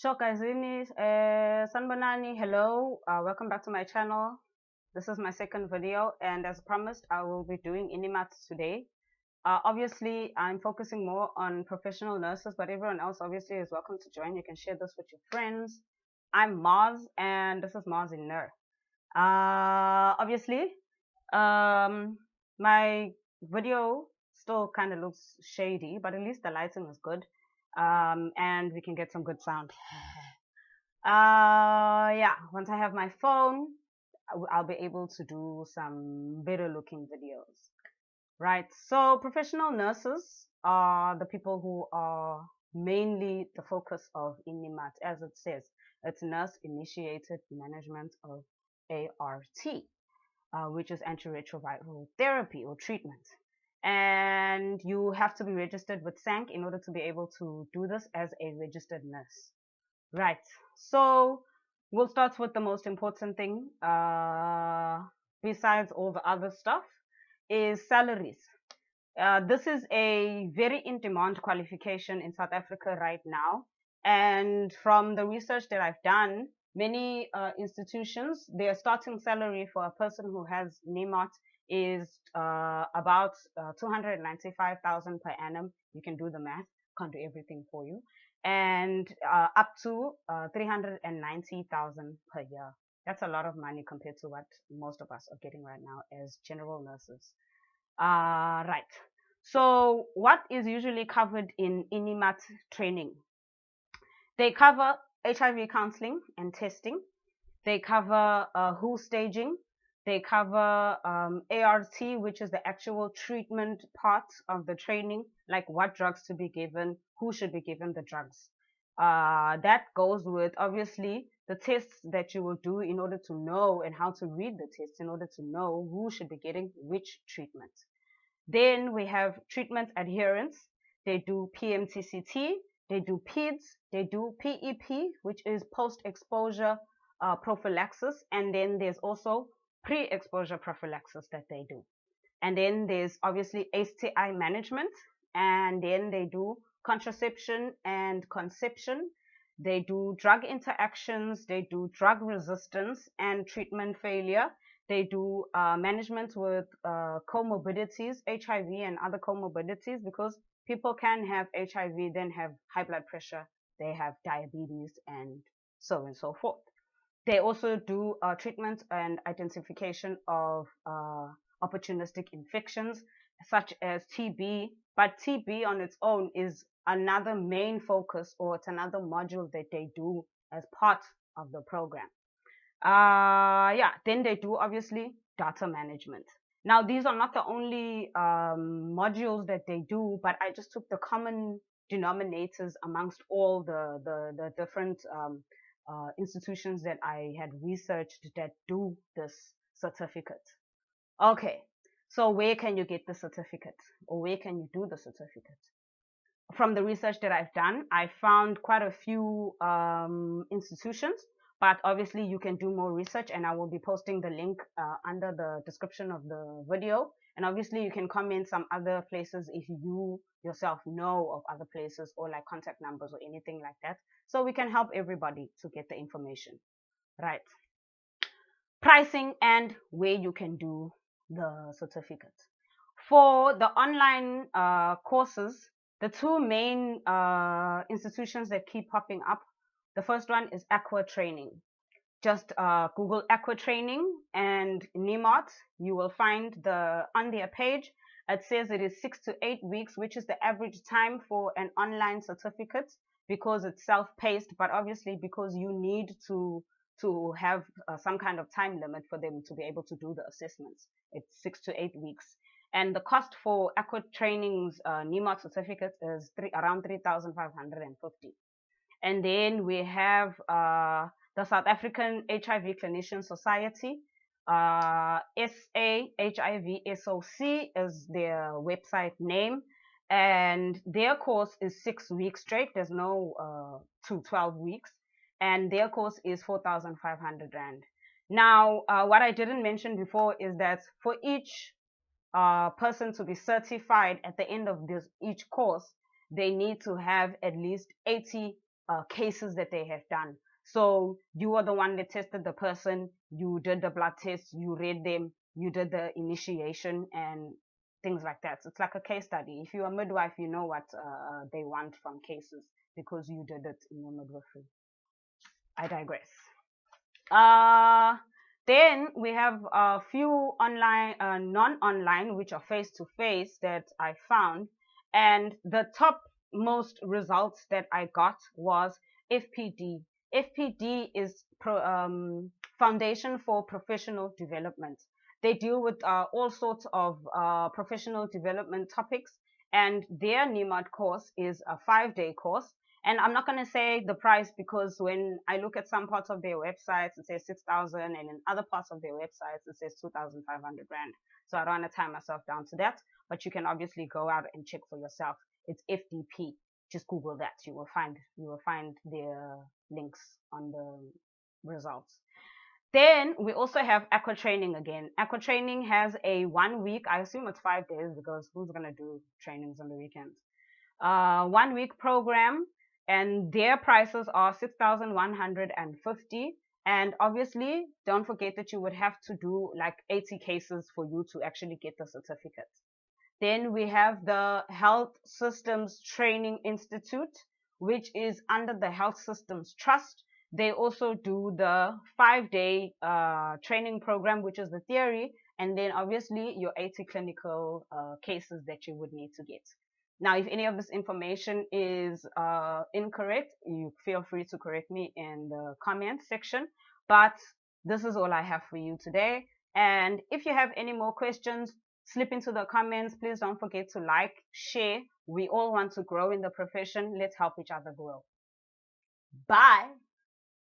Sure, Kazini, Sanbanani, hello, welcome back to my channel. This is my second video, and as promised, I will be doing Nimart today. Obviously, I'm focusing more on professional nurses, but everyone else obviously is welcome to join. You can share this with your friends. I'm Mars, and this is Mars in Ner. Obviously, my video still kind of looks shady, but at least the lighting is good, and we can get some good sound. Yeah, once I have my phone, I'll be able to do some better looking videos. Right, so professional nurses are the people who are mainly the focus of Nimart, as it says. It's nurse initiated management of ART, which is antiretroviral therapy or treatment. And you have to be registered with SANC in order to be able to do this as a registered nurse. Right. So we'll start with the most important thing, besides all the other stuff, is salaries. This is a very in-demand qualification in South Africa right now. And from the research that I've done, many institutions, their starting salary for a person who has Nimart is about 295,000 per annum. You can do the math, can't do everything for you. And up to 390,000 per year. That's a lot of money compared to what most of us are getting right now as general nurses. Right. So what is usually covered in Nimart training? They cover HIV counseling and testing. They cover WHO staging. They cover ART, which is the actual treatment part of the training, like what drugs to be given, who should be given the drugs. That goes with, obviously, the tests that you will do in order to know and how to read the tests in order to know who should be getting which treatment. Then we have treatment adherence. They do PMTCT, they do PEDS, they do PEP, which is post-exposure prophylaxis, and then there's also pre-exposure prophylaxis that they do. And then there's obviously STI management, and then they do contraception and conception. They do drug interactions, they do drug resistance and treatment failure. They do management with comorbidities, HIV and other comorbidities, because people can have HIV, then have high blood pressure, they have diabetes, and so on and so forth. They also do treatment and identification of opportunistic infections, such as TB. But TB on its own is another main focus, or it's another module that they do as part of the program. Yeah, then they do obviously data management. Now, these are not the only modules that they do, but I just took the common denominators amongst all the different institutions that I had researched that do this certificate. Okay, so where can you get the certificate, or where can you do the certificate? From the research that I've done, I found quite a few institutions, but obviously you can do more research, and I will be posting the link under the description of the video. And obviously you can comment some other places if you yourself know of other places, or like contact numbers or anything like that, so we can help everybody to get the information. Right. Pricing and where you can do the certificate. For the online courses, the two main institutions that keep popping up, the first one is Aqua Training. Just Google Aqua Training and Nimart. You will find on their page, it says it is 6 to 8 weeks, which is the average time for an online certificate, because it's self-paced, but obviously because you need to have some kind of time limit for them to be able to do the assessments. It's 6 to 8 weeks. And the cost for Aqua Training's Nimart certificate is around 3,550. And then we have the South African HIV Clinician Society. SAHIVSOC is their website name. And their course is 6 weeks straight. There's no to 12 weeks. And their course is 4,500 Rand. Now, what I didn't mention before is that for each person to be certified at the end of each course, they need to have at least 80 cases that they have done. So you are the one that tested the person, you did the blood test, you read them, you did the initiation and things like that. So it's like a case study. If you're a midwife, you know what they want from cases because you did it in your midwifery. I digress. Then we have a few online, non-online, which are face-to-face that I found. And the top most results that I got was FPD. FPD is Foundation for Professional Development. They deal with all sorts of professional development topics, and their Nimart course is a 5-day course. And I'm not going to say the price because when I look at some parts of their websites, it says 6,000, and in other parts of their websites, it says 2,500 rand. So I don't want to tie myself down to that, but you can obviously go out and check for yourself. It's FDP. Just Google that. You will find their links on the results. Then we also have Aqua Training again. Aqua Training has a 1 week, I assume it's 5 days because who's going to do trainings on the weekends? 1 week program, and their prices are 6,150. And obviously, don't forget that you would have to do like 80 cases for you to actually get the certificate. Then we have the Health Systems Training Institute, which is under the Health Systems Trust. They also do the 5-day training program, which is the theory, and then obviously your 80 clinical cases that you would need to get. Now, if any of this information is incorrect, you feel free to correct me in the comment section. But this is all I have for you today. And if you have any more questions, slip into the comments. Please don't forget to like, share. We all want to grow in the profession. Let's help each other grow. Bye.